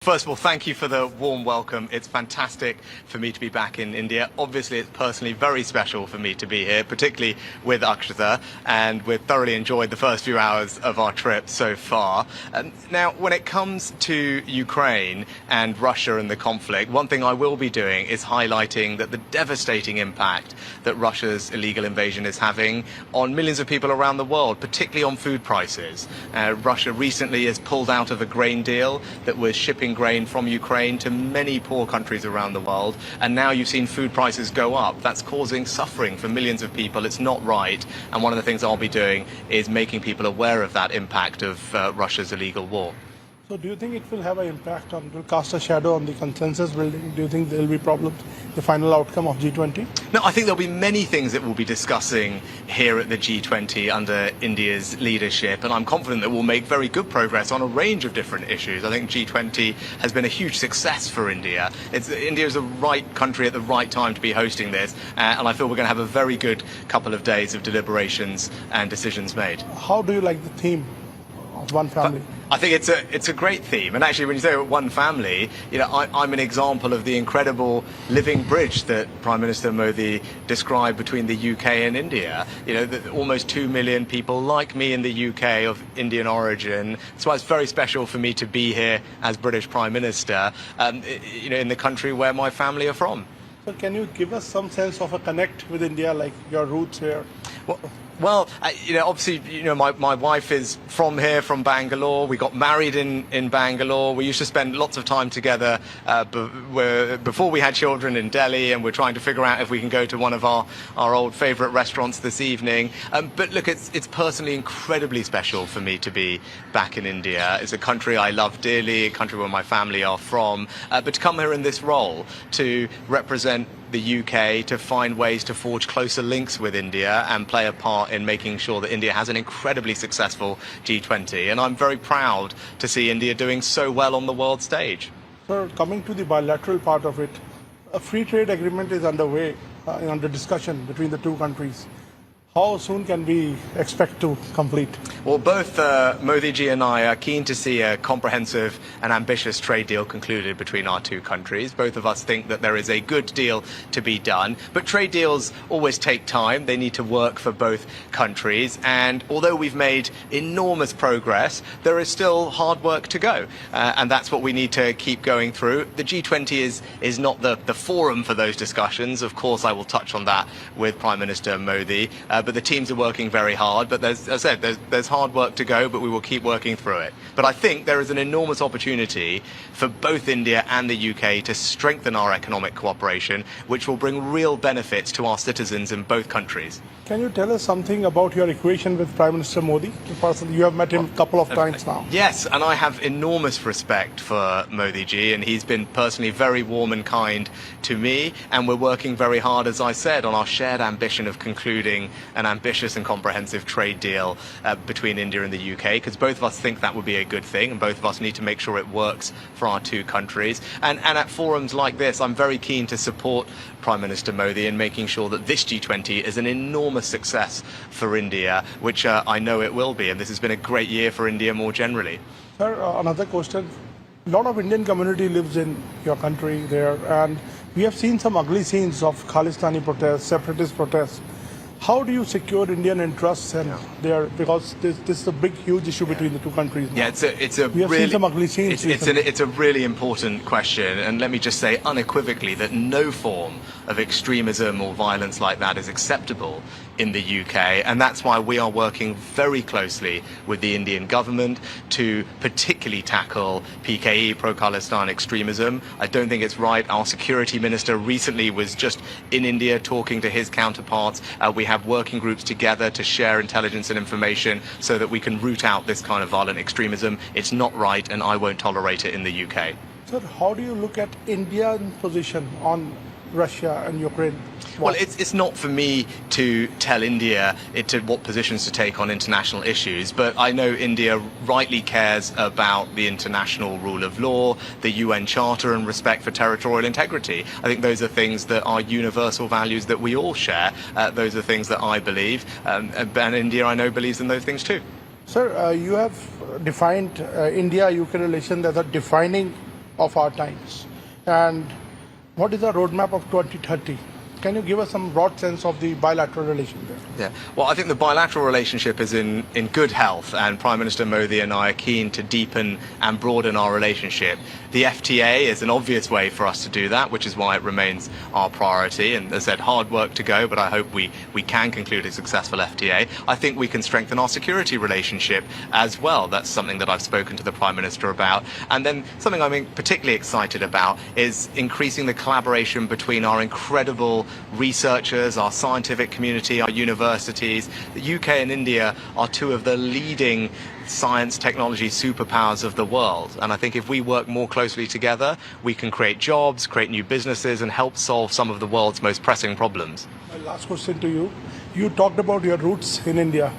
First of all, thank you for the warm welcome. It's fantastic for me to be back in India. Obviously, it's personally very special for me to be here, particularly with Akshata, and we've thoroughly enjoyed the first few hours of our trip so far. Now, when it comes to Ukraine and Russia and the conflict, one thing I will be doing is highlighting that the devastating impact that Russia's illegal invasion is having on millions of people around the world, particularly on food prices. Russia recently has pulled out of a grain deal that was shipping grain from Ukraine to many poor countries around the world, and now you've seen food prices go up. That's causing suffering for millions of people. It's not right, and one of the things I'll be doing is making people aware of that impact of Russia's illegal war. So do you think it will have an impact on, will cast a shadow on the consensus building? Do you think there will be problems, the final outcome of G20? No, I think there'll be many things that we'll be discussing here at the G20 under India's leadership, and I'm confident that we'll make very good progress on a range of different issues. I think G20 has been a huge success for India. India is the right country at the right time to be hosting this, and I feel we're going to have a very good couple of days of deliberations and decisions made. How do you like the theme of one family? I think it's a great theme, and actually when you say one family, I'm an example of the incredible living bridge that Prime Minister Modi described between the UK and India. That almost 2 million people like me in the UK of Indian origin. That's why it's very special for me to be here as British Prime Minister, in the country where my family are from. So can you give us some sense of a connect with India, like your roots here? Well, obviously, my wife is from here, from Bangalore. We got married in Bangalore. We used to spend lots of time together before we had children in Delhi, and we're trying to figure out if we can go to one of our old favourite restaurants this evening. But look, it's personally incredibly special for me to be back in India. It's a country I love dearly, a country where my family are from. But to come here in this role, to represent the UK, to find ways to forge closer links with India and play a part in making sure that India has an incredibly successful G20. And I'm very proud to see India doing so well on the world stage. Sir, coming to the bilateral part of it, a free trade agreement is underway, under discussion between the two countries. How soon can we expect to complete? Well, both Modi ji and I are keen to see a comprehensive and ambitious trade deal concluded between our two countries. Both of us think that there is a good deal to be done. But trade deals always take time. They need to work for both countries. And although we've made enormous progress, there is still hard work to go. And that's what we need to keep going through. The G20 is not the forum for those discussions. Of course, I will touch on that with Prime Minister Modi. But the teams are working very hard. But as I said, there's hard work to go, but we will keep working through it. But I think there is an enormous opportunity for both India and the UK to strengthen our economic cooperation, which will bring real benefits to our citizens in both countries. Can you tell us something about your equation with Prime Minister Modi? You have met him a couple of times now. Yes, and I have enormous respect for Modi ji, and he's been personally very warm and kind to me, and we're working very hard, as I said, on our shared ambition of concluding an ambitious and comprehensive trade deal between India and the UK, because both of us think that would be a good thing, and both of us need to make sure it works for our two countries. And at forums like this, I'm very keen to support Prime Minister Modi in making sure that this G20 is an enormous success for India, which I know it will be, and this has been a great year for India more generally. Sir, another question. A lot of Indian community lives in your country there, and we have seen some ugly scenes of Khalistani protests, separatist protests. How do you secure Indian interests and there, because this is a big, huge issue between the two countries now. Yeah, it's a we have really, seen some ugly scenes. It's a really important question, and let me just say unequivocally that no form of extremism or violence like that is acceptable in the UK, and that's why we are working very closely with the Indian government to particularly tackle PKE, pro-Khalistan extremism. I don't think it's right. Our security minister recently was just in India talking to his counterparts. We have working groups together to share intelligence and information so that we can root out this kind of violent extremism. It's not right, and I won't tolerate it in the UK. Sir, how do you look at India's position on Russia and Ukraine? Well, it's not for me to tell India what positions to take on international issues, but I know India rightly cares about the international rule of law, the UN Charter, and respect for territorial integrity. I think those are things that are universal values that we all share. Those are things that I believe, and India, I know, believes in those things too. Sir, you have defined India-UK relation as a defining of our times. And what is the roadmap of 2030? Can you give us some broad sense of the bilateral relation there? Yeah, well, I think the bilateral relationship is in good health, and Prime Minister Modi and I are keen to deepen and broaden our relationship. The FTA is an obvious way for us to do that, which is why it remains our priority. And as I said, hard work to go, but I hope we can conclude a successful FTA. I think we can strengthen our security relationship as well. That's something that I've spoken to the Prime Minister about. And then something I'm particularly excited about is increasing the collaboration between our incredible researchers, our scientific community, our universities. The UK and India are two of the leading science technology superpowers of the world. And I think if we work more closely together, we can create jobs, create new businesses, and help solve some of the world's most pressing problems. My last question to you. You talked about your roots in India.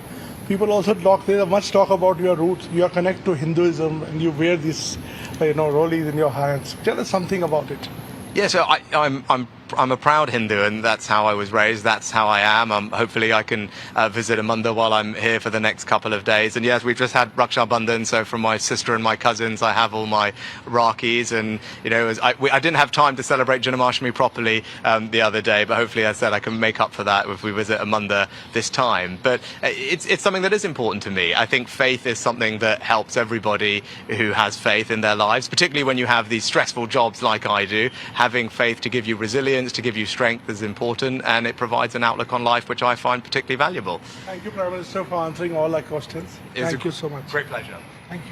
People also there's much talk about your roots. You are connected to Hinduism and you wear these, rolis in your hands. Tell us something about it. Yeah, so I'm a proud Hindu, and that's how I was raised. That's how I am. Hopefully I can visit a mandir while I'm here for the next couple of days. And yes, we've just had Raksha Bandhan, so from my sister and my cousins, I have all my Rakis. And, I didn't have time to celebrate Janmashtami properly the other day, but hopefully, as I said, I can make up for that if we visit a mandir this time. But it's something that is important to me. I think faith is something that helps everybody who has faith in their lives, particularly when you have these stressful jobs like I do. Having faith to give you resilience, to give you strength is important, and it provides an outlook on life which I find particularly valuable. Thank you, Prime Minister, for answering all our questions. Thank you so much. Great pleasure. Thank you.